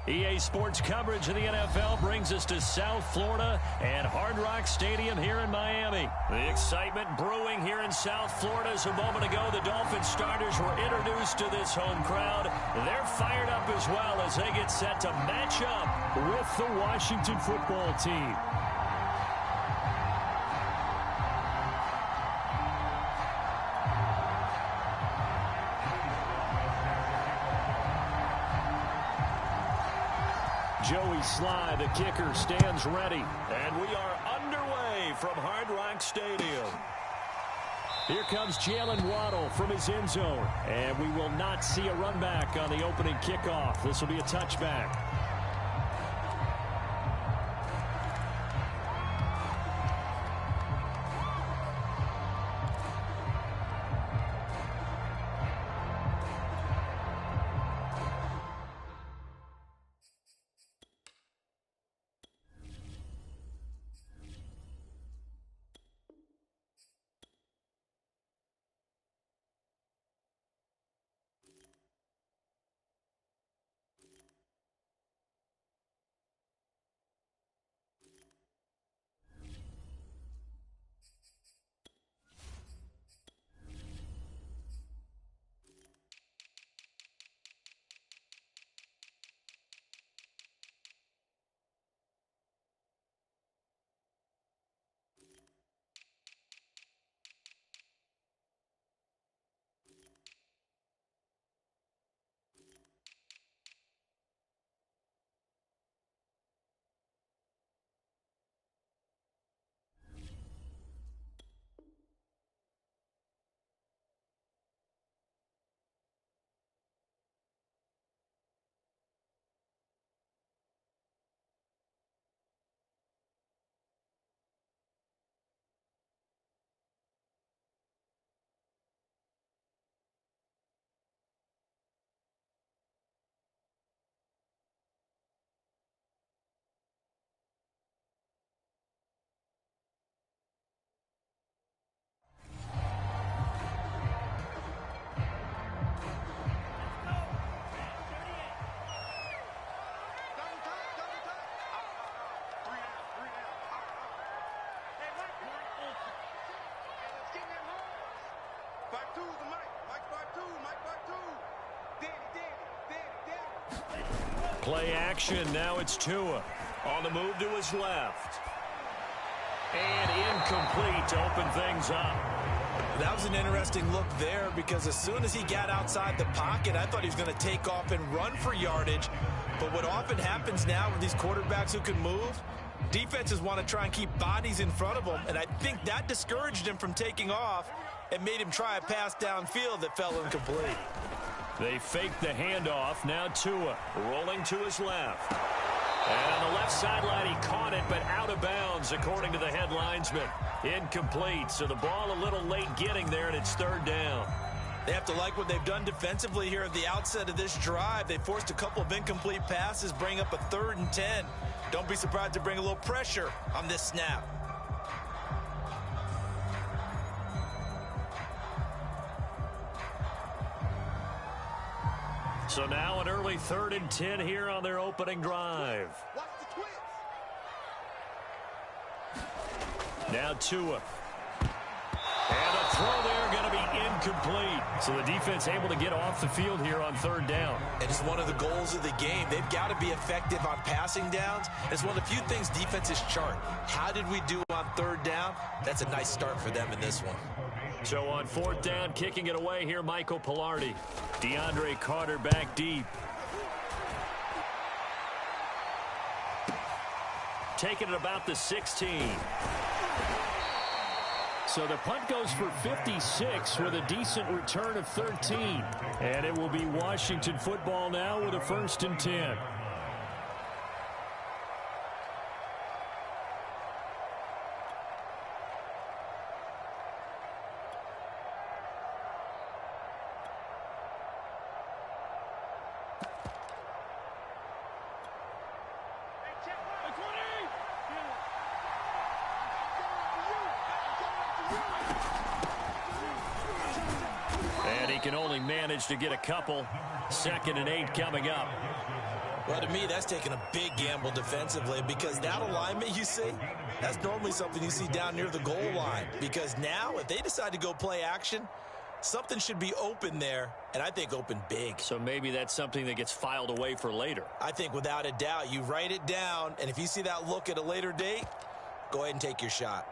EA Sports coverage of the NFL brings us to South Florida and Hard Rock Stadium here in Miami. The excitement brewing here in South Florida as a moment ago the Dolphins starters were introduced to this home crowd. They're fired up as well as they get set to match up with the Washington football team. Joey Sly, the kicker, stands ready. And we are underway from Hard Rock Stadium. Here comes Jalen Waddle from his end zone. And we will not see a run back on the opening kickoff. This will be a touchback. Play action. Now it's Tua on the move to his left. And incomplete to open things up. That was an interesting look there because as soon as he got outside the pocket, I thought he was going to take off and run for yardage. But what often happens now with these quarterbacks who can move, defenses want to try and keep bodies in front of them. And I think that discouraged him from taking off and made him try a pass downfield that fell incomplete. They faked the handoff. Now Tua rolling to his left. And on the left sideline, he caught it, but out of bounds, according to the head linesman. Incomplete. So the ball a little late getting there, and it's third down. They have to like what they've done defensively here at the outset of this drive. They forced a couple of incomplete passes, bring up a 3rd and 10. Don't be surprised to bring a little pressure on this snap. So now an early 3rd and 10 here on their opening drive. Now Tua. And a throw there going to be incomplete. So the defense able to get off the field here on 3rd down. It is one of the goals of the game. They've got to be effective on passing downs. It's one of the few things defenses chart. How did we do on 3rd down? That's a nice start for them in this one. So on 4th down, kicking it away here, Michael Pilardi. DeAndre Carter back deep. Taking it about the 16. So the punt goes for 56 with a decent return of 13. And it will be Washington football now with a 1st and 10. And he can only manage to get a couple. 2nd and 8 coming up. Well, to me, that's taking a big gamble defensively because that alignment you see, that's normally something you see down near the goal line. Because now, if they decide to go play action, something should be open there, and I think open big. So maybe that's something that gets filed away for later. I think without a doubt, you write it down, and if you see that look at a later date, go ahead and take your shot.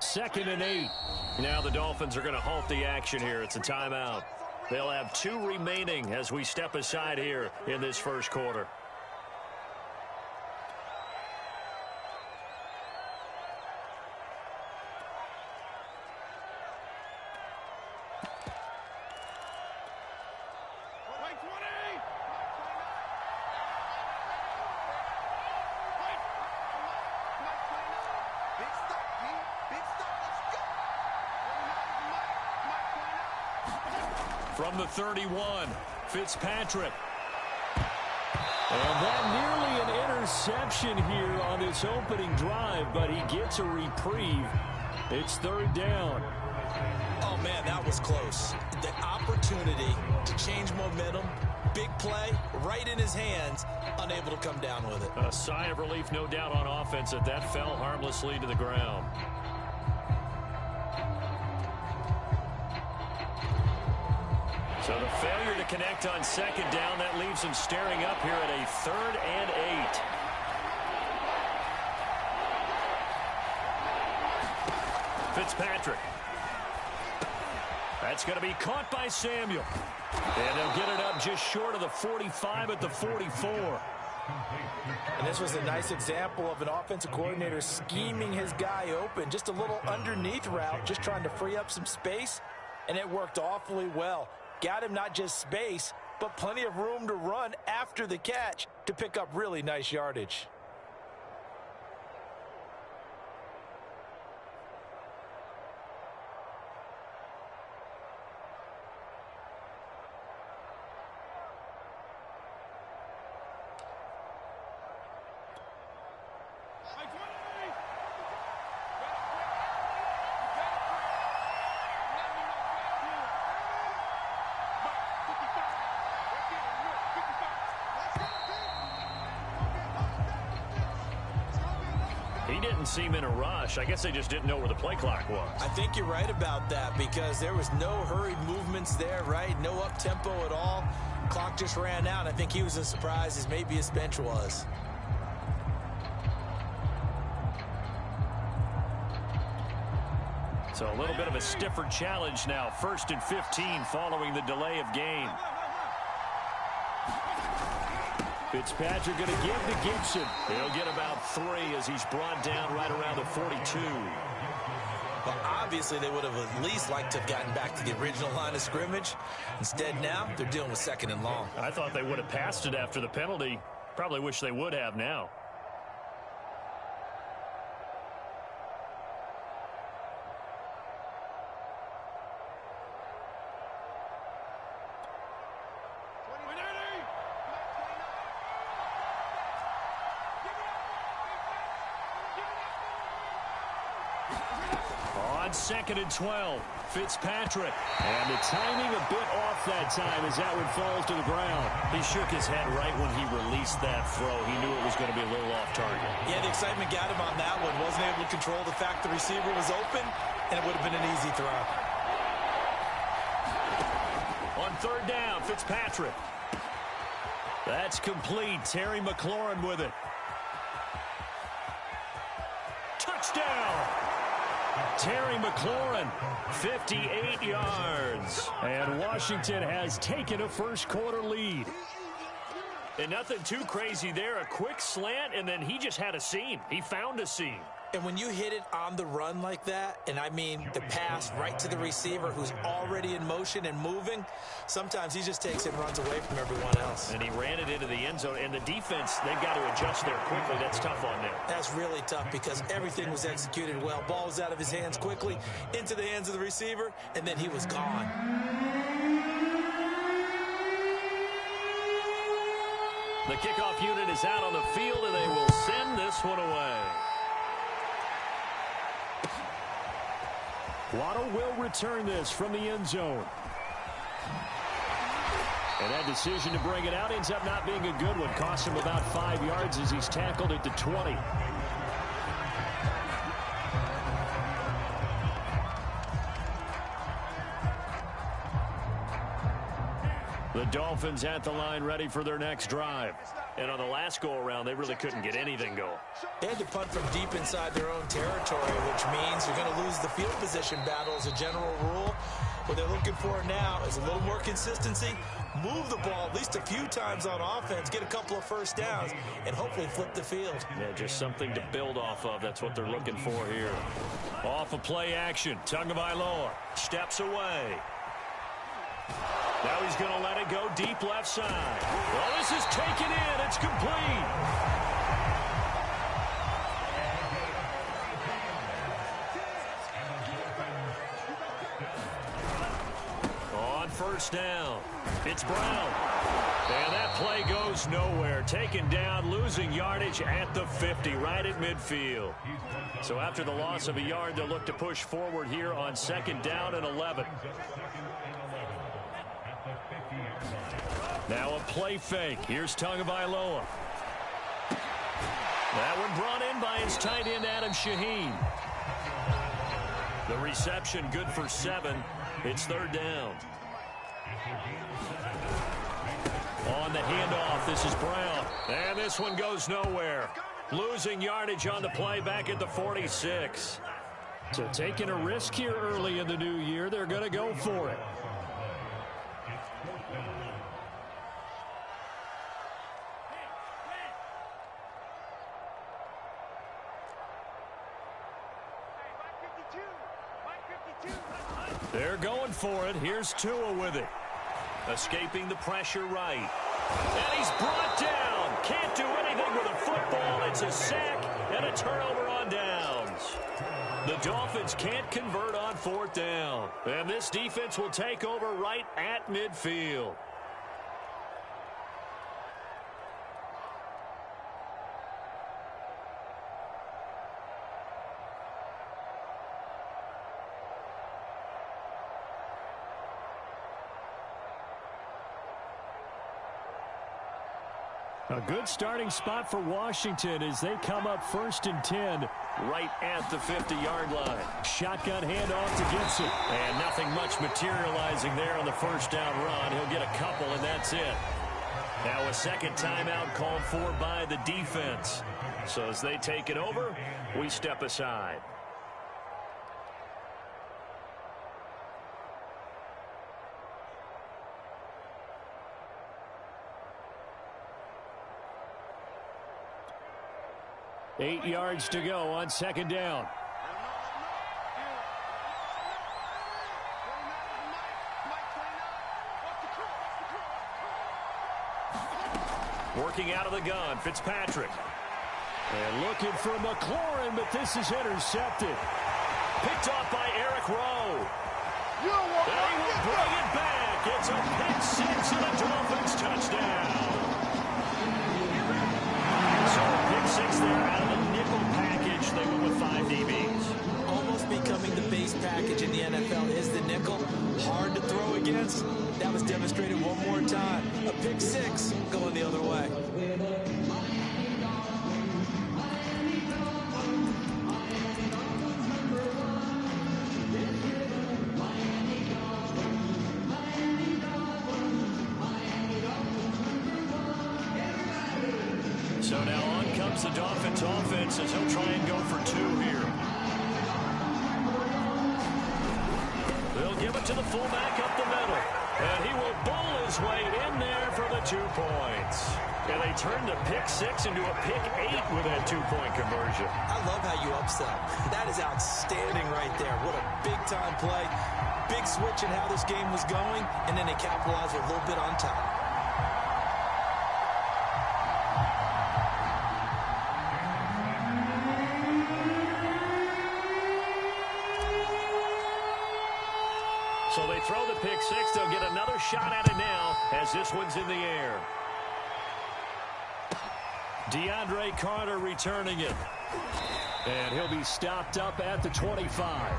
2nd and 8. Now the Dolphins are going to halt the action here. It's a timeout. They'll have 2 remaining as we step aside here in this first quarter. From the 31, Fitzpatrick. And that nearly an interception here on this opening drive, but he gets a reprieve. It's 3rd down. Oh, man, that was close. The opportunity to change momentum, big play, right in his hands, unable to come down with it. A sigh of relief, no doubt, on offense that that fell harmlessly to the ground. So the failure to connect on 2nd down, that leaves him staring up here at a 3rd and 8. Fitzpatrick. That's going to be caught by Samuel. And they'll get it up just short of the 45 at the 44. And this was a nice example of an offensive coordinator scheming his guy open. Just a little underneath route, just trying to free up some space. And it worked awfully well. Got him not just space, but plenty of room to run after the catch to pick up really nice yardage. He didn't seem in a rush. I guess they just didn't know where the play clock was. I think you're right about that because there was no hurried movements there, right? No up-tempo at all. Clock just ran out. I think he was as surprised as maybe his bench was. So a little bit of a stiffer challenge now. 1st and 15 following the delay of game. Fitzpatrick going to give to Gibson. He'll get about 3 as he's brought down right around the 42. Well, obviously they would have at least liked to have gotten back to the original line of scrimmage. Instead now, they're dealing with 2nd and long. I thought they would have passed it after the penalty. Probably wish they would have now. On 2nd and 12, Fitzpatrick. And the timing a bit off that time as that one falls to the ground. He shook his head right when he released that throw. He knew it was going to be a little off target. Yeah, the excitement got him on that one. Wasn't able to control the fact the receiver was open, and it would have been an easy throw. On 3rd down, Fitzpatrick. That's complete. Terry McLaurin with it. Touchdown! Terry McLaurin, 58 yards. And Washington has taken a first quarter lead. And nothing too crazy there. A quick slant, and then he just had a seam. He found a seam. And when you hit it on the run like that, and I mean the pass right to the receiver who's already in motion and moving, sometimes he just takes it and runs away from everyone else. And he ran it into the end zone. And the defense, they've got to adjust there quickly. That's tough on them. That's really tough because everything was executed well. Ball was out of his hands quickly, into the hands of the receiver, and then he was gone. The kickoff unit is out on the field, and they will send this one away. Waddle will return this from the end zone. And that decision to bring it out ends up not being a good one. Cost him about 5 yards as he's tackled at the 20. The Dolphins at the line ready for their next drive. And on the last go-around, they really couldn't get anything going. They had to punt from deep inside their own territory, which means you're going to lose the field position battle as a general rule. What they're looking for now is a little more consistency, move the ball at least a few times on offense, get a couple of first downs, and hopefully flip the field. Yeah, just something to build off of. That's what they're looking for here. Off of play action, Tagovailoa steps away. Now he's going to let it go deep left side. Well, this is taken in. It's complete. On first down, it's Brown. And that play goes nowhere. Taken down, losing yardage at the 50, right at midfield. So after the loss of a yard, they'll look to push forward here on second down and 11. Now a play fake. Here's Tagovailoa. That one brought in by his tight end, Adam Shaheen. The reception good for 7. It's third down. On the handoff, this is Brown. And this one goes nowhere. Losing yardage on the play back at the 46. So taking a risk here early in the new year. They're going to go for it. They're going for it. Here's Tua with it. Escaping the pressure right. And he's brought down. Can't do anything with a football. It's a sack and a turnover on downs. The Dolphins can't convert on fourth down. And this defense will take over right at midfield. A good starting spot for Washington as they come up 1st and 10 right at the 50-yard line. Shotgun handoff to Gibson. And nothing much materializing there on the first down run. He'll get a couple, and that's it. Now a second timeout called for by the defense. So as they take it over, we step aside. Eight yards to go on second down. Working out of the gun, Fitzpatrick. And looking for McLaurin, but this is intercepted. Picked off by Eric Rowe. They will bring it back. It's a pick six and a Dolphins touchdown. So a pick six there out of the nickel package. They went with 5 DBs. Almost becoming the base package in the NFL is the nickel. Hard to throw against. That was demonstrated one more time. A pick six going the other way. So now on comes the Dolphins offense as he'll try and go for 2 here. They'll give it to the fullback up the middle. And he will bowl his way in there for the 2 points. And they turned the pick six into a pick 8 with that 2-point conversion. I love how you upsell. That is outstanding right there. What a big-time play. Big switch in how this game was going, and then they capitalized with a little bit on top. So they throw the pick six. They'll get another shot at it now as this one's in the air. DeAndre Carter returning it. And he'll be stopped up at the 25.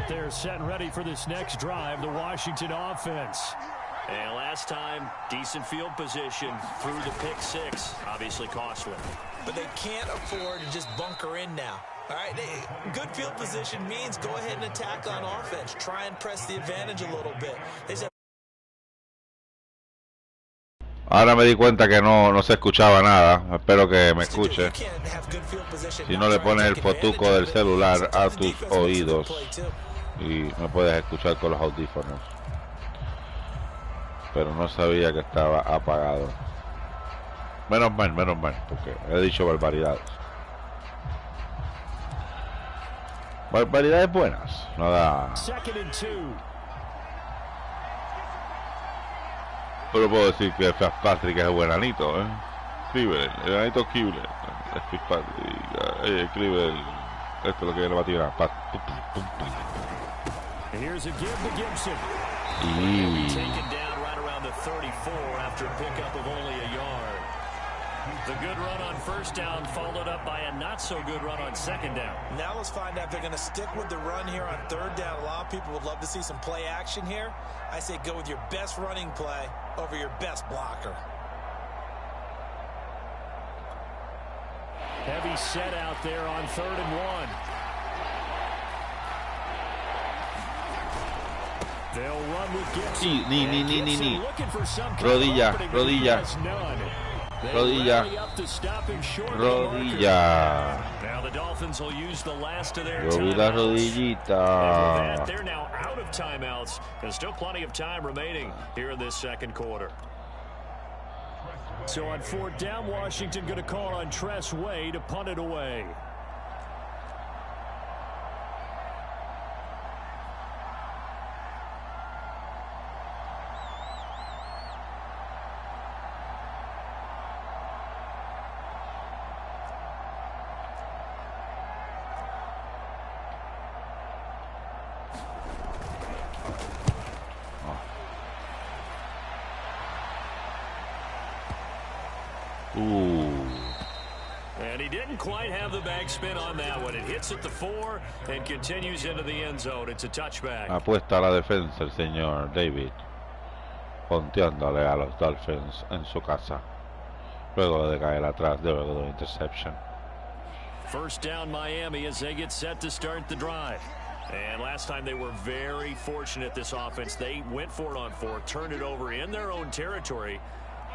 out there setting ready for this next drive, the Washington offense. And last time, decent field position through the pick six. Obviously costly. But they can't afford to just bunker in now. All right, good field position means go ahead and attack on offense. Try and press the advantage a little bit. Ahora me di cuenta que no se escuchaba nada. Espero que me escuche. Si no, le pones el fotuco del celular a tus oídos y me puedes escuchar con los audífonos. Pero no sabía que estaba apagado. Menos mal, porque he dicho barbaridades. Barbaridades buenas. Nada. Pero puedo decir que Fitzpatrick es buen anito, Cleveland, el anito Cleveland. Cleveland. Esto es lo que le va a tirar. Here's a give to Gibson. Taken down right around the 34 after a pickup of only a yard. The good run on first down followed up by a not so good run on second down. Now let's find out if they're going to stick with the run here on third down. A lot of people would love to see some play action here. I say go with your best running play over your best blocker. Heavy set out there on 3rd and 1. They'll run with Gibson. Rodilla. Now the Dolphins will use the last of their la rodillita. They're now out of timeouts. There's still plenty of time remaining here in this second quarter. So on 4th down, Washington going to call on Tress Way to punt it away. And he didn't quite have the backspin on that one. It hits at the 4 and continues into the end zone. It's a touchback. Apuesta a la defensa el señor David, ponteándole a los Dolphins en su casa, luego de caer atrás de la interception. First down Miami as they get set to start the drive. And last time they were very fortunate, this offense. They went for it on 4, turned it over in their own territory.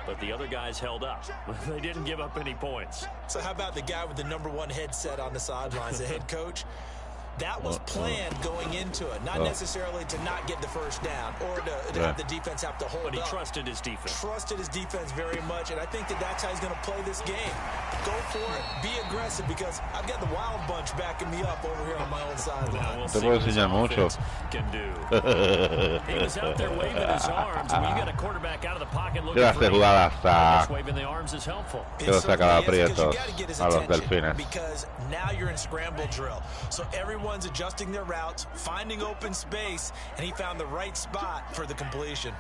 But the other guys held up. They didn't give up any points. So how about the guy with the #1 headset on the sidelines, the head coach? That was planned going into it, not necessarily to not get the first down or to have the defense have to hold up. But he trusted his defense. Trusted his defense very much, and I think that's how he's going to play this game. Go for it, be aggressive, because I've got the wild bunch backing me up over here on my own sideline. Te puedo enseñar mucho. He was out there waving his arms. When you got a quarterback out of the pocket looking Gracias, jugada hasta. Waving the arms is helpful. Que lo saca aprietos a los Delfines. Because now you're in scramble drill. So everyone's adjusting their routes, finding open space, and he found the right spot for the completion.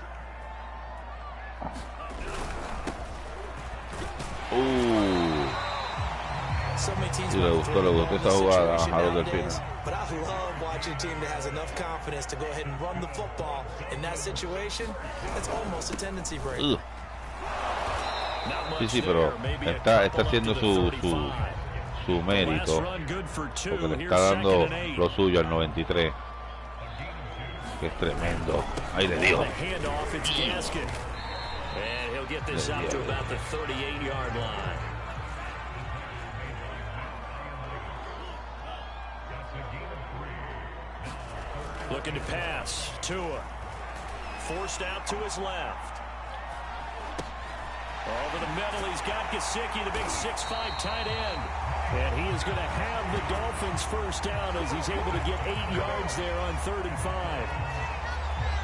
So many teams le gustó esa jugada a los Delfines. But I love watching a team that has enough confidence to go ahead and run the football in that situation. That's almost a tendency break. Sí, pero está haciendo su mérito, porque le está dando lo suyo al 93, que es tremendo. Ahí le dio. Looking to pass. Tua forced out to his left. Over the middle, he's got Gesicki, the big 6'5" tight end. And he is going to have the Dolphins first down as he's able to get 8 yards there on 3rd and 5.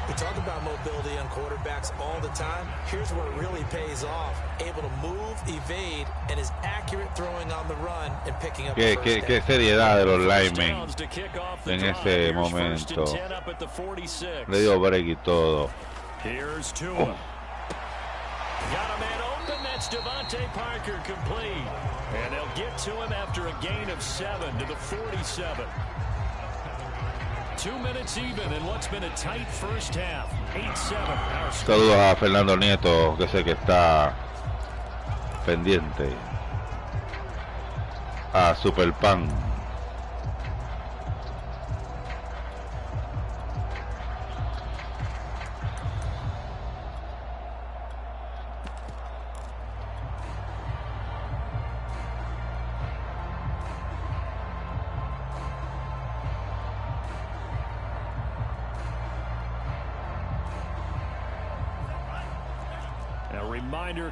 We talk about mobility on quarterbacks all the time. Here's where it really pays off. Able to move, evade, and is accurate throwing on the run and picking up the first down. Qué seriedad de los linemen en ese momento. Le dio break y todo. Here's Tua. Got a man open. That's Devontae Parker complete. And they'll get to him after a gain of 7 to the 47. 2 minutes even in what's been a tight first half. 8-7. Saludos a Fernando Nieto, que sé que está pendiente. A Superpan.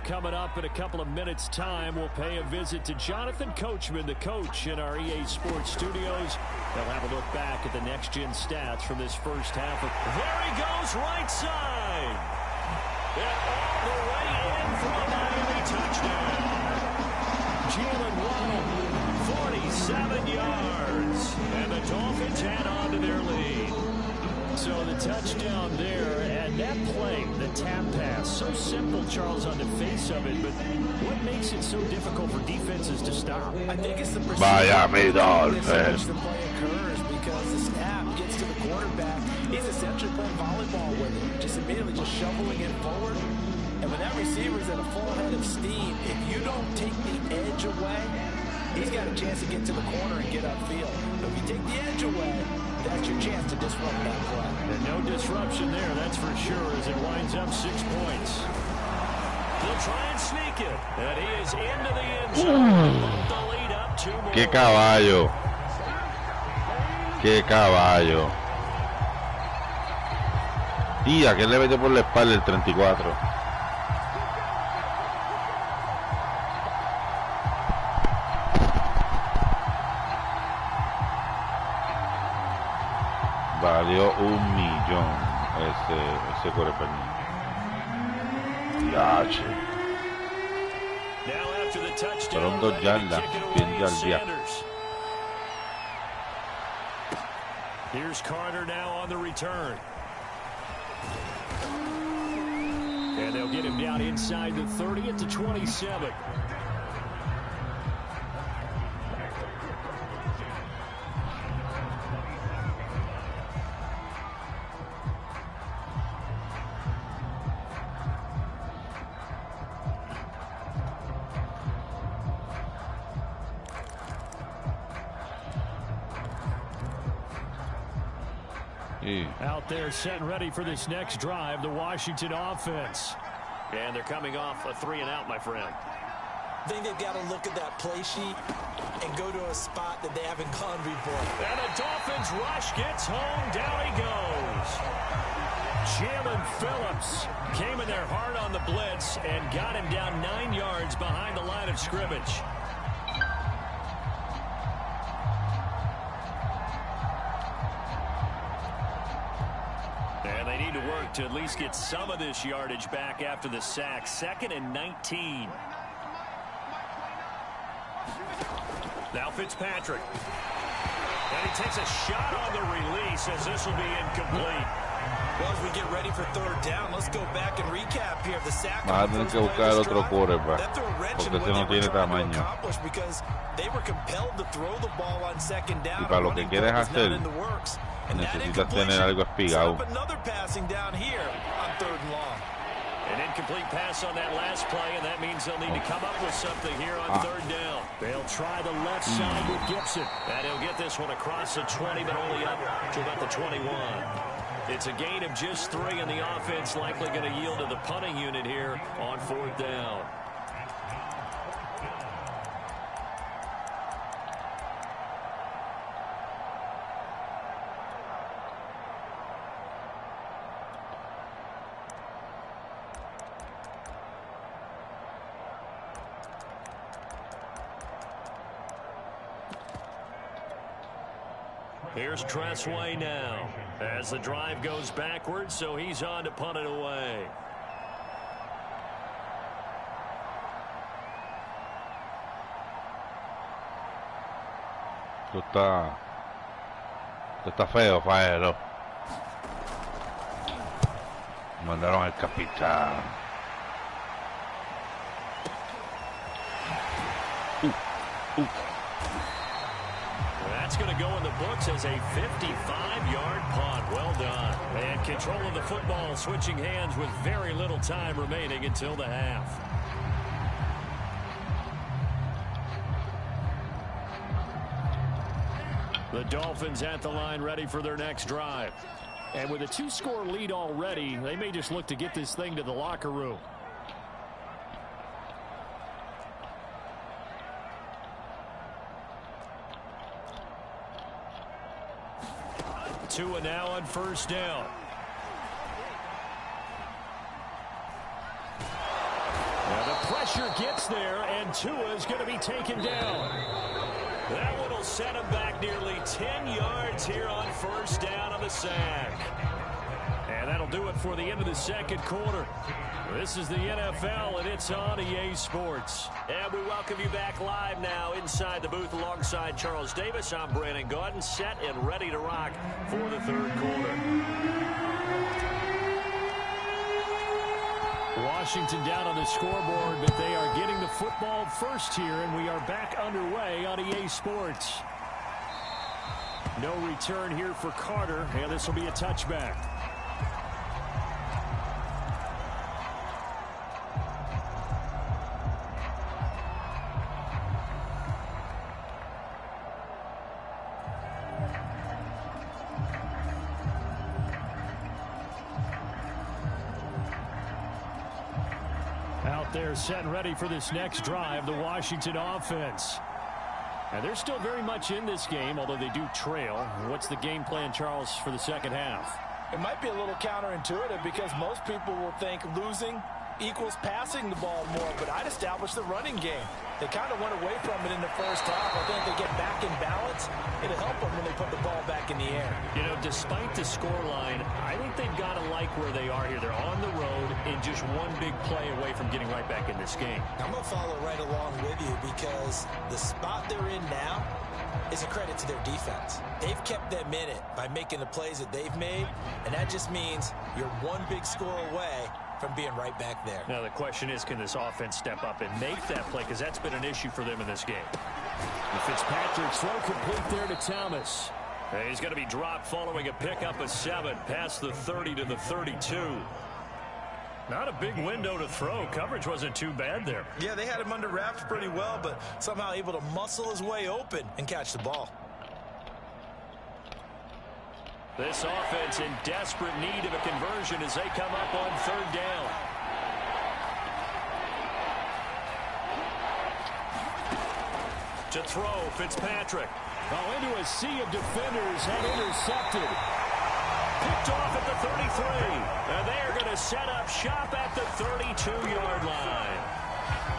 Coming up in a couple of minutes' time, we'll pay a visit to Jonathan Coachman, the coach in our EA Sports studios. They'll have a look back at the next-gen stats from this first half. There he goes, right side. And all the way in for a Miami touchdown. Jalen Waddle, 47 yards. And the Dolphins add on to their lead. So the touchdown there, and that play, the tap pass, so simple, Charles, on the face of it, but what makes it so difficult for defenses to stop? I think it's the Miami Dolphins. The play occurs because the snap gets to the quarterback. He's essentially playing volleyball with it, just immediately just shoveling it forward. And when that receiver's at a full head of steam, if you don't take the edge away, he's got a chance to get to the corner and get upfield. But if you take the edge away, that's your chance to disrupt that play. And no disruption there, that's for sure, as it winds up 6 points. They'll try and sneak it. And he is into the end zone. Bump the lead up 2 more. ¡Qué caballo! ¡Qué caballo! Y aquel le metió por la espalda el 34. Valió $1 millón ese quarterback. Yache. Fueron 2 yardas, bien yardia. Here's Carter now on the return. And they'll get him down inside the 30 at the 27. Out there set and ready for this next drive, the Washington offense. And they're coming off a 3-and-out, my friend. I think they've got to look at that play sheet and go to a spot that they haven't gone before. And the Dolphins rush gets home. Down he goes. Jalen Phillips came in there hard on the blitz and got him down 9 yards behind the line of scrimmage. And they need to work to at least get some of this yardage back after the sack. 2nd and 19. Now Fitzpatrick. And he takes a shot on the release as this will be incomplete. Well, as we get ready for 3rd down, let's go back and recap here. The sack. Vas a tener que buscar otro quarterback, porque ese no tiene tamaño. Y para lo que quieres hacer, necesitas tener algo espigado. An incomplete pass on that last play, and that means they'll need to come up with something here on 3rd down. They'll try the left side with Gibson. And he'll get this one across the 20, but only up to about the 21. It's a gain of just 3, and the offense likely going to yield to the punting unit here on 4th down. Here's Tressway now as the drive goes backwards, so he's on to punt it away. Esto está feo, Faelo. Mandaron al capitán. That's going to go in the books as a 55-yard punt. Well done. And control of the football switching hands with very little time remaining until the half. The Dolphins at the line ready for their next drive. And with a 2-score lead already, they may just look to get this thing to the locker room. Tua now on first down. Now the pressure gets there, and Tua is going to be taken down. That one will set him back nearly 10 yards here on first down on the sack. And that'll do it for the end of the second quarter. This is the NFL, and it's on EA Sports. And we welcome you back live now inside the booth alongside Charles Davis. I'm Brandon Gaudin, set and ready to rock for the third quarter. Washington down on the scoreboard, but they are getting the football first here, and we are back underway on EA Sports. No return here for Carter, and this will be a touchback. They're set and ready for this next drive, the Washington offense. And they're still very much in this game, although they do trail. What's the game plan, Charles, for the second half? It might be a little counterintuitive because most people will think losing equals passing the ball more, but I'd establish the running game. They kind of went away from it in the first half. I think they get back in balance. It'll help them when they put the ball back in the air. You know, despite the scoreline, I think they've got to like where they are here. They're on the road and just one big play away from getting right back in this game. I'm going to follow right along with you because the spot they're in now is a credit to their defense. They've kept them in it by making the plays that they've made, and that just means you're one big score away from being right back there. Now the question is, can this offense step up and make that play, because that's been an issue for them in this game. Fitzpatrick's throw complete there to Thomas. And he's going to be dropped following a pickup of 7 past the 30 to the 32. Not a big window to throw. Coverage wasn't too bad there. Yeah, they had him under wraps pretty well, but somehow able to muscle his way open and catch the ball. This offense in desperate need of a conversion as they come up on third down. To throw, Fitzpatrick. Oh, into a sea of defenders and intercepted. Picked off at the 33. And they are going to set up shop at the 32-yard line.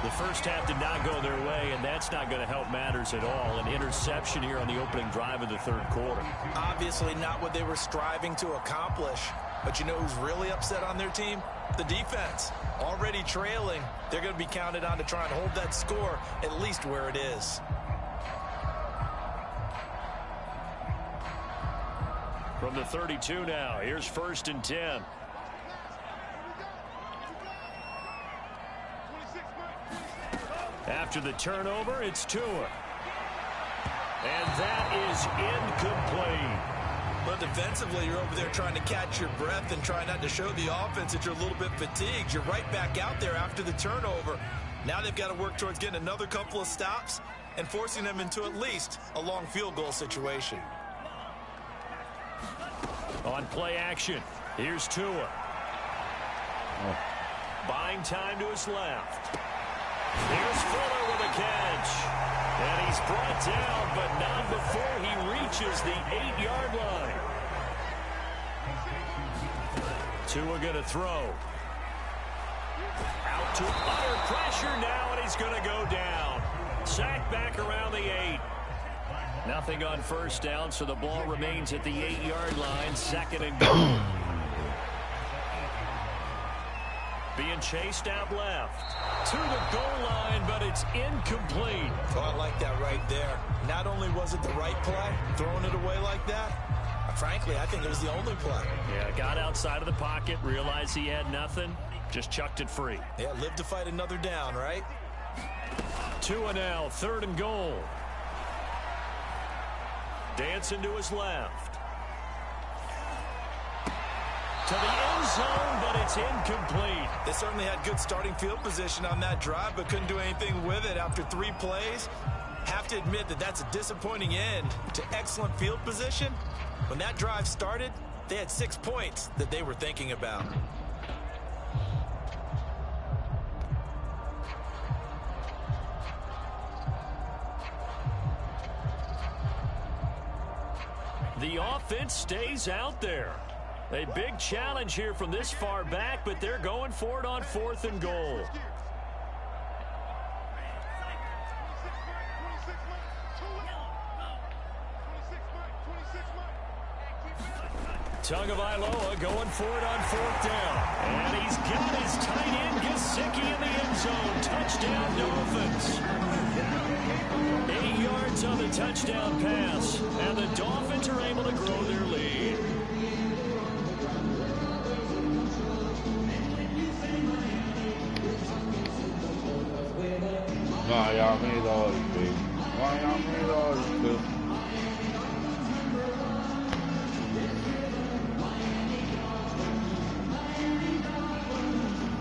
The first half did not go their way, and that's not going to help matters at all. An interception here on the opening drive of the third quarter. Obviously not what they were striving to accomplish. But you know who's really upset on their team? The defense. Already trailing. They're going to be counted on to try and hold that score at least where it is. From the 32 now, here's 1st and 10. After the turnover, it's Tua. And that is incomplete. But defensively, you're over there trying to catch your breath and try not to show the offense that you're a little bit fatigued. You're right back out there after the turnover. Now they've got to work towards getting another couple of stops and forcing them into at least a long field goal situation. On play action, here's Tua. Buying time to his left. Here's Fuller with a catch. And he's brought down, but not before he reaches the 8-yard line. Tua going to throw. Out to utter pressure now, and he's going to go down. Sacked back around the 8. Nothing on first down, so the ball remains at the 8-yard line. 2nd and goal. Being chased out left to the goal line, but it's incomplete. Oh, I like that right there. Not only was it the right play, throwing it away like that, frankly, I think it was the only play. Yeah, got outside of the pocket, realized he had nothing, just chucked it free. Yeah, live to fight another down, right? Tua now, 3rd and goal. Dancing to his left. To the end zone, but it's incomplete. They certainly had good starting field position on that drive, but couldn't do anything with it after 3 plays. Have to admit that that's a disappointing end to excellent field position. When that drive started, they had 6 points that they were thinking about. The offense stays out there. A big challenge here from this far back, but they're going for it on 4th and goal. Tagovailoa going for it on 4th down. And he's got his tight end Gesicki in the end zone. Touchdown Dolphins. 8 yards on the touchdown pass. And the Dolphins are able to grow their lead. Miami Dolphins. Miami Dolphins.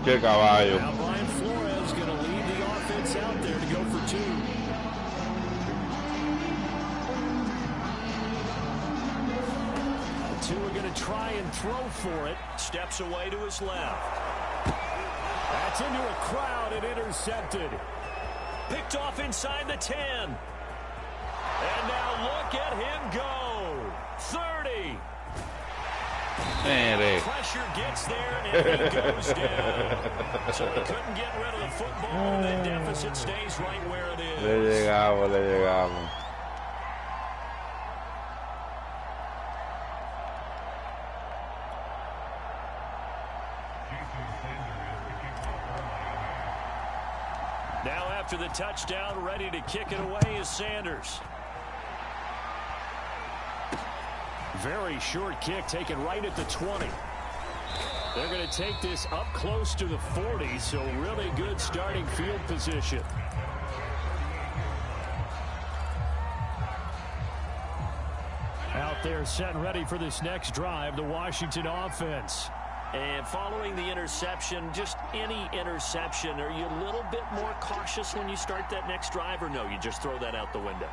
Qué caballo. Now Brian Flores going to lead the offense out there to go for 2. The 2 are going to try and throw for it. Steps away to his left. That's into a crowd and intercepted. Picked off inside the 10. And now look at him go. 30. Pressure gets there and he goes down. So he couldn't get rid of the football. The deficit stays right where it is. Le llegamos. Now after the touchdown, ready to kick it away is Sanders. Very short kick taken right at the 20. They're going to take this up close to the 40, so really good starting field position. Out there set and ready for this next drive, the Washington offense. And following the interception, just any interception, are you a little bit more cautious when you start that next drive, or no, you just throw that out the window?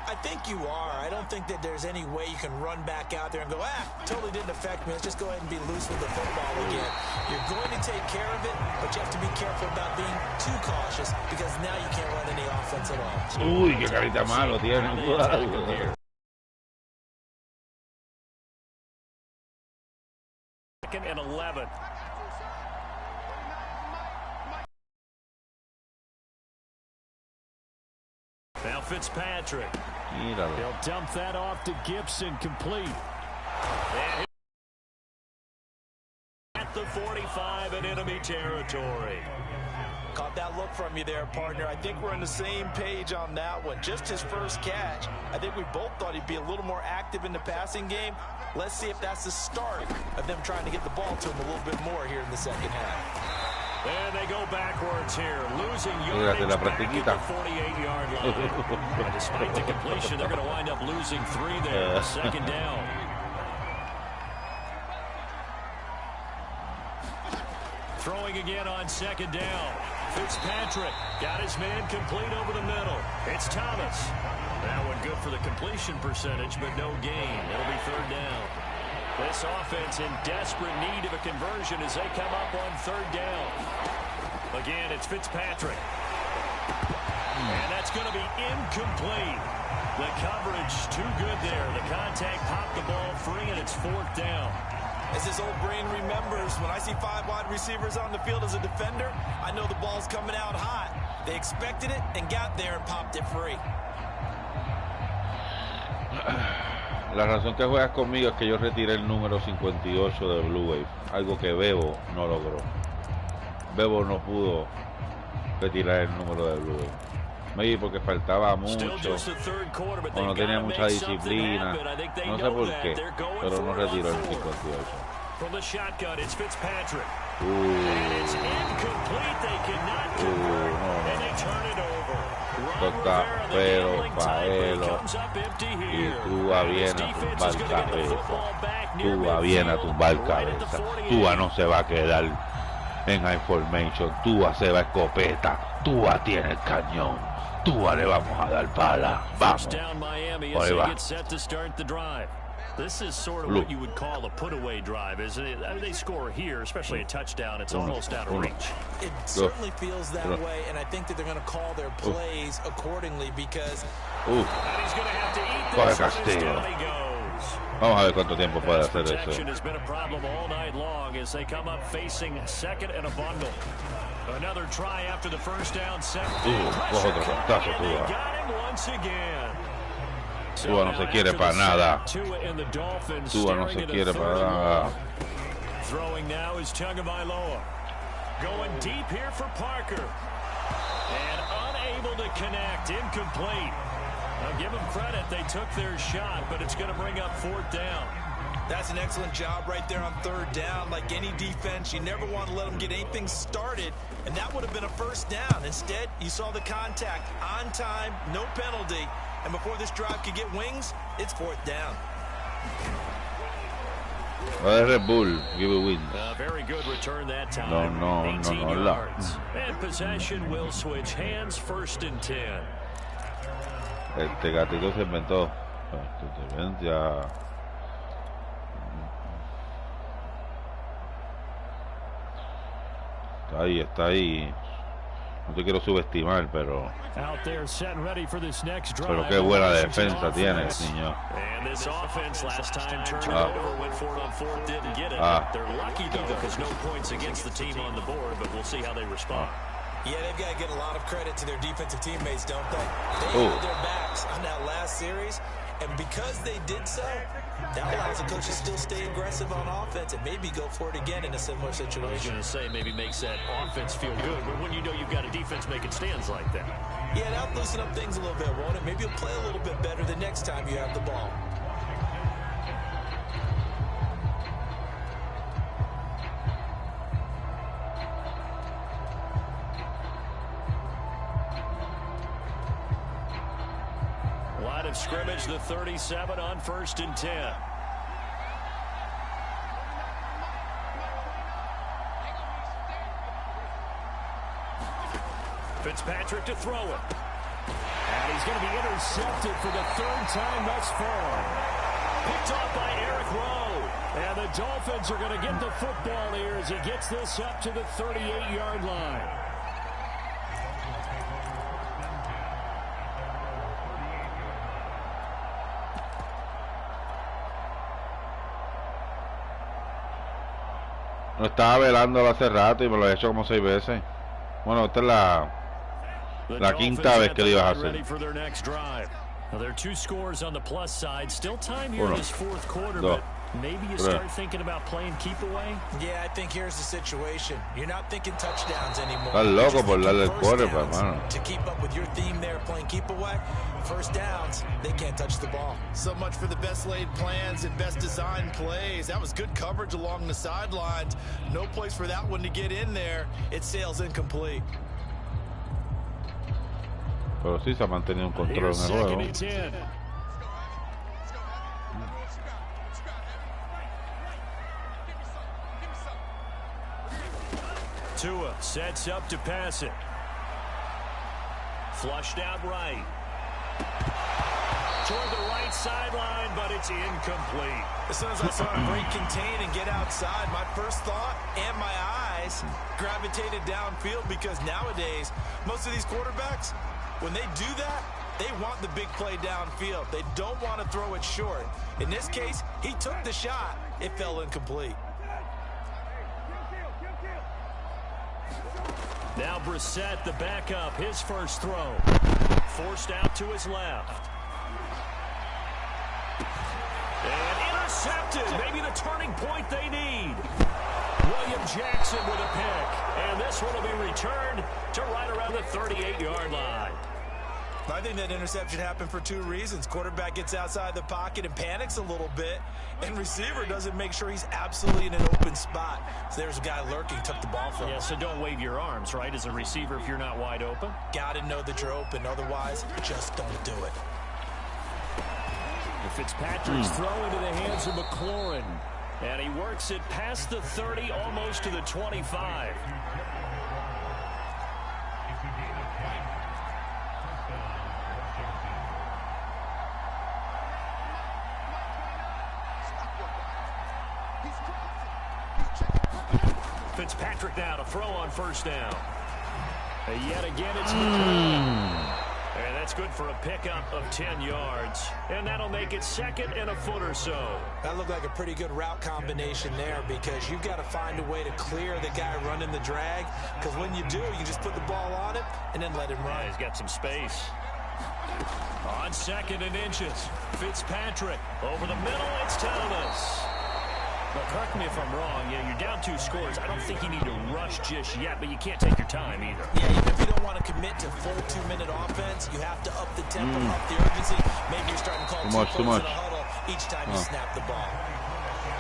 I think you are. I don't think that there's any way you can run back out there and go, totally didn't affect me. Let's just go ahead and be loose with the football again. You're going to take care of it, but you have to be careful about being too cautious because now you can't run any offense at all. Uy, qué carita malo tiene. Second and 11. Now Fitzpatrick. He'll dump that off to Gibson, complete. And at the 45 in enemy territory. Caught that look from you there, partner. I think we're on the same page on that one. Just his first catch. I think we both thought he'd be a little more active in the passing game. Let's see if that's the start of them trying to get the ball to him a little bit more here in the second half. And they go backwards here, losing yardage back at the 48-yard line. And despite the completion, they're going to wind up losing 3 there, second down. Throwing again on second down. Fitzpatrick got his man complete over the middle. It's Thomas. That one good for the completion percentage, but no gain. It'll be third down. This offense in desperate need of a conversion as they come up on third down. Again, it's Fitzpatrick. And that's going to be incomplete. The coverage too good there. The contact popped the ball free, and it's fourth down. As his old brain remembers, when I see 5 wide receivers on the field as a defender, I know the ball's coming out hot. They expected it and got there and popped it free. La razón que juegas conmigo es que yo retiré el número 58 de Blue Wave, algo que Bebo no logró. Bebo no pudo retirar el número de Blue Wave. Maybe porque faltaba mucho o no tenía mucha disciplina, no sé por qué, pero no retiró el 58. From the shotgun, it's Fitzpatrick. And it's incomplete. They cannot convert, and they turn it over. Toca, pero Faelo. Y Tua viene a tumbar cabeza. Tua viene a tumbar cabeza. Tua no se va a quedar en high formation. Tua se va a escopeta. Tua tiene el cañón. Tua le vamos a dar pala. Vamos. Ahí va. This is sort of what you would call a put-away drive, isn't it? I mean, they score here, especially a touchdown. It's almost out of reach. It certainly feels that way, and I think that they're going to call their plays accordingly because... And he's going to have to eat this, and down he goes. Vamos a ver cuánto tiempo puede hacer eso. Protection has been a problem all night long as they come up facing second and a bundle. Another try after the first down. Otro cantazo, Tua. Got him once again. Tua no se quiere para nada. Tua no se quiere para nada. Throwing now is Tagovailoa. Going deep here for Parker. And unable to connect. Incomplete. Now give them credit. They took their shot, but it's going to bring up fourth down. That's an excellent job right there on third down. Like any defense, you never want to let them get anything started, and that would have been a first down. Instead, you saw the contact on time, no penalty. And before this drive could get wings, it's fourth down. Red Bull, give a win. Very good return that time. No, 18 yards. And possession will switch hands, first and 10. Este gatito se inventó. Ya. Está ahí. No te quiero subestimar, pero qué buena defensa tienes, niño. Yeah, they've got to get a lot of credit to their defensive teammates, don't they? They had their backs on that last series, and because they did so, that allows the coach to still stay aggressive on offense and maybe go for it again in a similar situation. I was going to say maybe makes that offense feel good, but when you know you've got a defense making stands like that. Yeah, that'll loosen up things a little bit, won't it? Maybe you'll play a little bit better the next time you have the ball. Of scrimmage, the 37 on first and 10. Fitzpatrick to throw it. And he's going to be intercepted for the third time thus far. Picked off by Eric Rowe. And the Dolphins are going to get the football here as he gets this up to the 38-yard line. No estaba velando hace rato y me lo he hecho como 6 veces. Bueno, esta es la quinta vez que lo ibas a hacer. Well, there are 2 scores on the plus side. Still time here in this fourth quarter, but maybe you start thinking about playing keep away. Yeah, I think here's the situation. You're not thinking touchdowns anymore. Estás loco por darle el quarterback, mano. To keep up with your theme there, playing keep away, first downs, they can't touch the ball. So much for the best laid plans and best designed plays. That was good coverage along the sidelines. No place for that one to get in there. It sails incomplete. Pero sí se ha mantenido un control en el juego. Tua sets up to pass it. Flushed out right. Toward the right sideline, but it's incomplete. As soon as I saw him break contain and get outside, my first thought and my eyes gravitated downfield because nowadays, most of these quarterbacks, when they do that, they want the big play downfield. They don't want to throw it short. In this case, he took the shot. It fell incomplete. Now Brissett, the backup, his first throw. Forced out to his left. And intercepted. Maybe the turning point they need. William Jackson with a pick. And this one will be returned to right around the 38-yard line. I think that interception happened for two reasons. Quarterback gets outside the pocket and panics a little bit, and receiver doesn't make sure he's absolutely in an open spot. So there's a guy lurking, took the ball from him. Yeah, so don't wave your arms, right, as a receiver if you're not wide open. Got to know that you're open. Otherwise, just don't do it. Fitzpatrick's throw into the hands of McLaurin. And he works it past the 30, almost to the 25. Fitzpatrick now to throw on first down. And yet again, it's McLaurin. And that's good for a pickup of 10 yards. And that'll make it second and a foot or so. That looked like a pretty good route combination there, because you've got to find a way to clear the guy running the drag. Because when you do, you just put the ball on him and then let him run. Yeah, he's got some space. On second and inches, Fitzpatrick over the middle. It's Thomas. Now, correct me if I'm wrong. Yeah, you're down 2 scores. I don't think you need to rush just yet, but you can't take your time either. Yeah, even if you don't want to commit to full 2-minute offense, you have to up the tempo, up the urgency. Maybe you're starting to call too much in a huddle each time you snap the ball.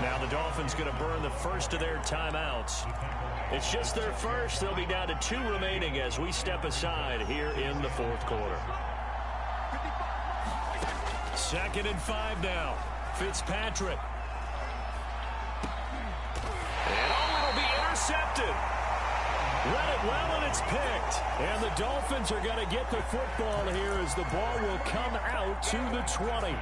Now the Dolphins going to burn the first of their timeouts. It's just their first. They'll be down to 2 remaining as we step aside here in the fourth quarter. 2nd and 5 now. Fitzpatrick. And it'll be intercepted. Read it well, and it's picked. And the Dolphins are going to get the football here as the ball will come out to the 20.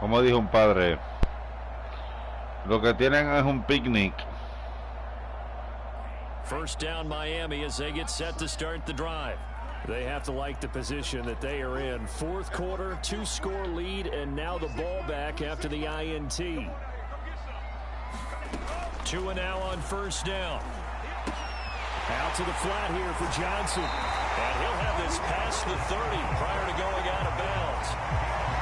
Como dijo un padre, lo que tienen es un picnic. First down Miami as they get set to start the drive. They have to like the position that they are in. Fourth quarter, 2-score lead, and now the ball back after the INT. 2 and now on first down. Out to the flat here for Johnson. And he'll have this past the 30 prior to going out of bounds.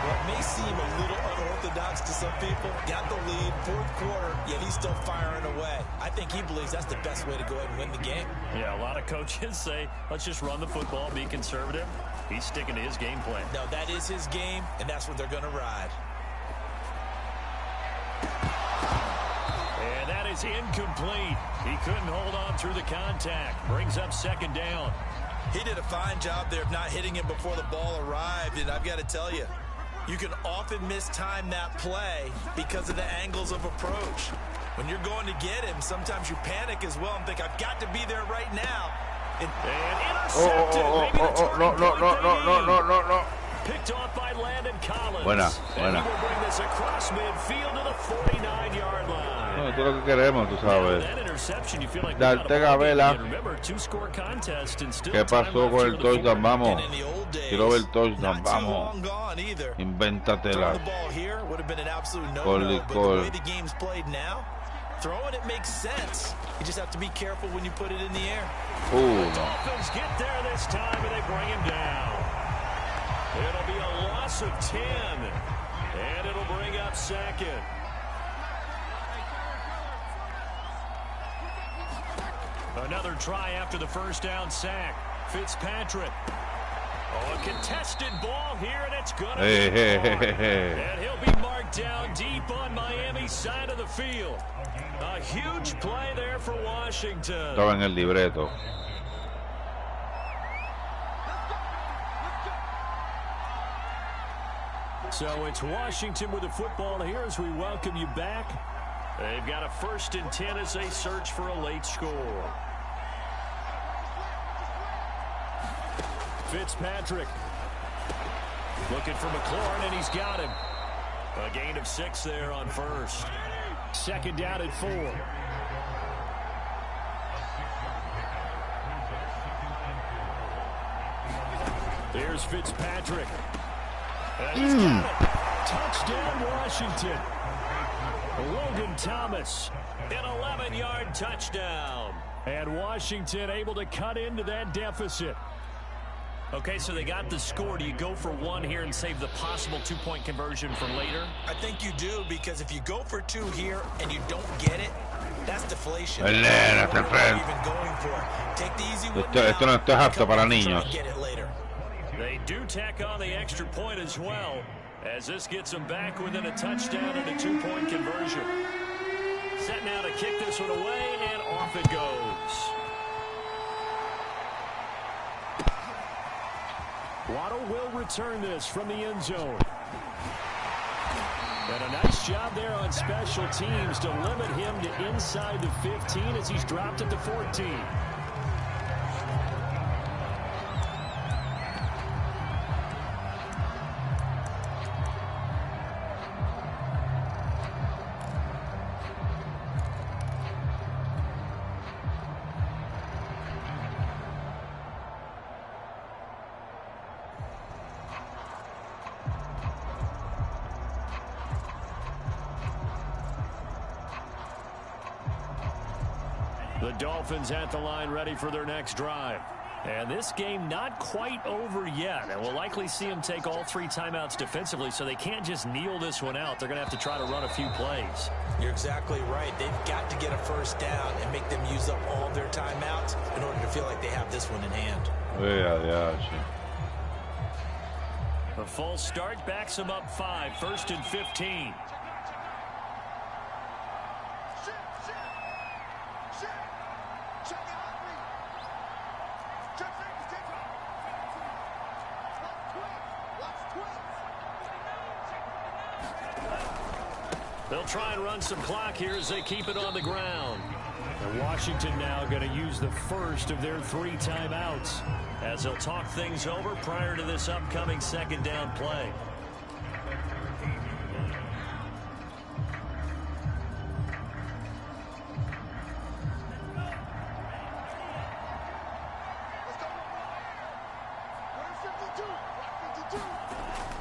What may seem a little unorthodox to some people, got the lead, fourth quarter, yet he's still firing away. I think he believes that's the best way to go ahead and win the game. Yeah, a lot of coaches say, let's just run the football, be conservative. He's sticking to his game plan. No, that is his game, and that's what they're going to ride. And that is incomplete. He couldn't hold on through the contact. Brings up second down. He did a fine job there of not hitting him before the ball arrived, and I've got to tell you, you can often mistime that play because of the angles of approach. When you're going to get him, sometimes you panic as well and think, I've got to be there right now. And intercepted. No. Picked off by Landon Collins. Buena. And he will bring this across midfield to the 49-yard line. No, esto es lo que queremos, tú sabes. That interception, you feel like Darte Gabela. remember, 2-score contest and still ¿Qué pasó con el touchdown? Vamos. Quiero ver el touchdown. Not too Vamos. long gone either. Invéntatela. The ball here would have been an absolute no-no, Call. but the way the game's played now, throwing it makes sense. You just have to be careful when you put it in the air. The Dolphins get there this time, and they bring him down. It'll be a loss of 10, and it'll bring up second. Another try after the first down sack. Fitzpatrick. Oh, a contested ball here, and it's going to be And he'll be marked down deep on Miami's side of the field. A huge play there for Washington. Estaba en el libreto. So it's Washington with the football here as we welcome you back. They've got a 1st and 10 as they search for a late score. Fitzpatrick looking for McLaurin, and he's got him. A gain of 6 there on first. 2nd down at 4. There's Fitzpatrick. And he's got it. Touchdown, Washington. Logan Thomas, an 11-yard touchdown. And Washington able to cut into that deficit. Okay, so they got the score. Do you go for one here and save the possible two-point conversion for later? I think you do, because if you go for two here and you don't get it, that's deflation. Esto no es apto para niños. They do tack on the extra point as well, as this gets them back within a touchdown and a two-point conversion. Set now to kick this one away, and off it goes. Waddle will return this from the end zone. And a nice job there on special teams to limit him to inside the 15 as he's dropped at the 14. The Dolphins at the line ready for their next drive. And this game not quite over yet. And we'll likely see them take all three timeouts defensively, so they can't just kneel this one out. They're going to have to try to run a few plays. You're exactly right. They've got to get a first down and make them use up all their timeouts in order to feel like they have this one in hand. A false start backs them up 5, 1st and 15. They'll try and run some clock here as they keep it on the ground. And Washington now going to use the first of their 3 timeouts as they'll talk things over prior to this upcoming second down play.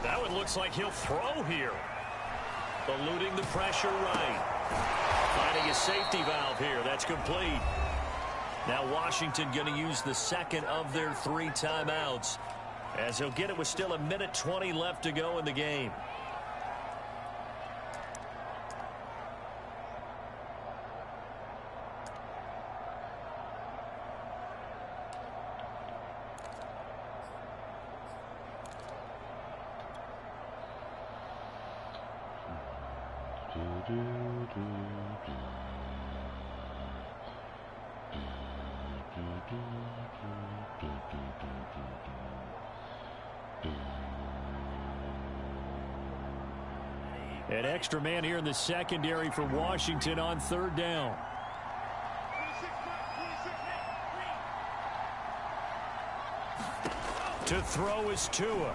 That one looks like he'll throw here. Eluding the pressure right. Finding a safety valve here. That's complete. Now Washington going to use the second of their 3 timeouts as he'll get it with still 1:20 left to go in the game. An extra man here in the secondary for Washington on 3rd down. To throw is Tua.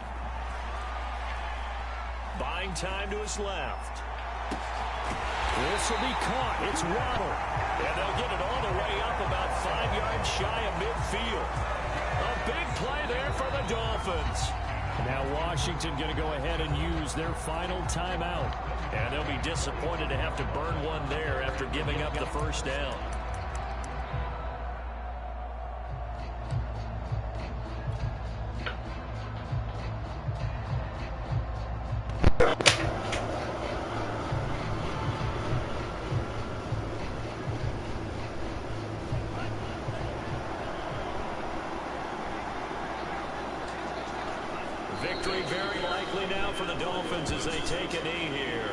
Buying time to his left. This will be caught. It's Waddle. And they'll get it all the way up about 5 yards shy of midfield. A big play there for the Dolphins. Now Washington going to go ahead and use their final timeout. And they'll be disappointed to have to burn one there after giving up the first down. Victory very likely now for the Dolphins as they take a knee here.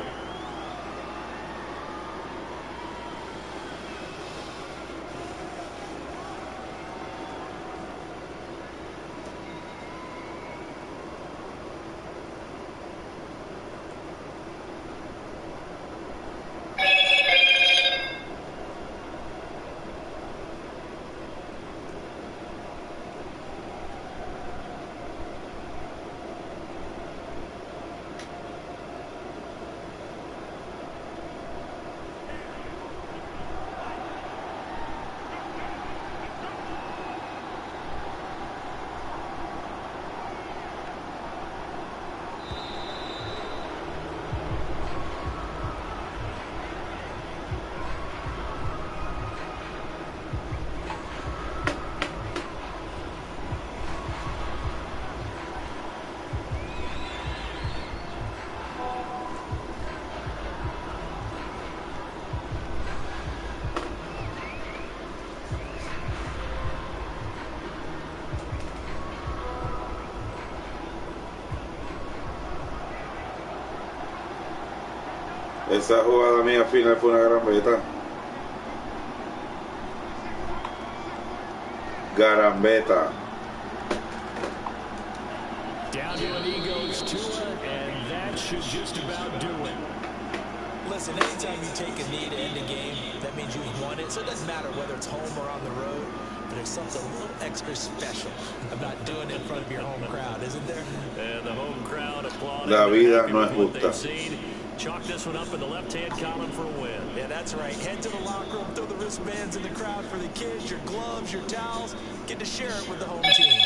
Esa jugada mía final fue una garambeta. Garambeta. Down to an ego's Tua, and that should just about do it. Listen, anytime you take a knee to end a game, that means you've won it. So it doesn't matter whether it's home or on the road. But there's something a little extra special about doing it in front of your home crowd, isn't there? And the home crowd applauding. La vida no es justa. Chalk this one up in the left-hand column for a win. Yeah, that's right. Head to the locker room, throw the wristbands in the crowd for the kids, your gloves, your towels. Get to share it with the home team.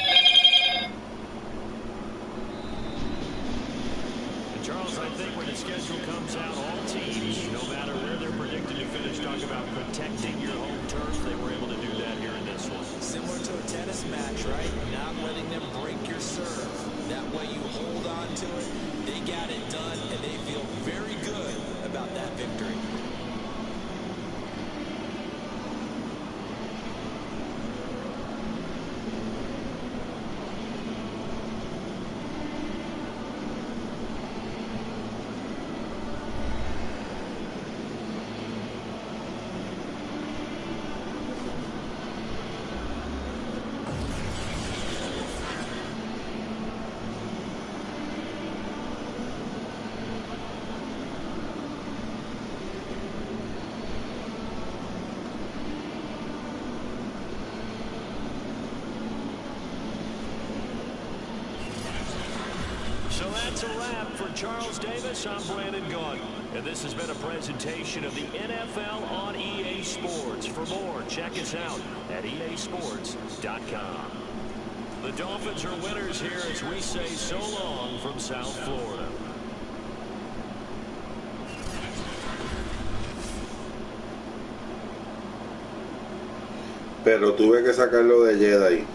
And Charles, I think when the schedule comes out, all teams, no matter where they're predicted to finish, talk about protecting your home turf. They were able to do that here in this one. Similar to a tennis match, right? Not letting them break your serve. That way you hold on to it. They got it done, and they feel very good about that victory. So that's a wrap for Charles Davis. I'm Brandon Gaudin. And this has been a presentation of the NFL on EA Sports. For more, check us out at easports.com. The Dolphins are winners here as we say so long from South Florida. Pero tuve que sacarlo de Jedi.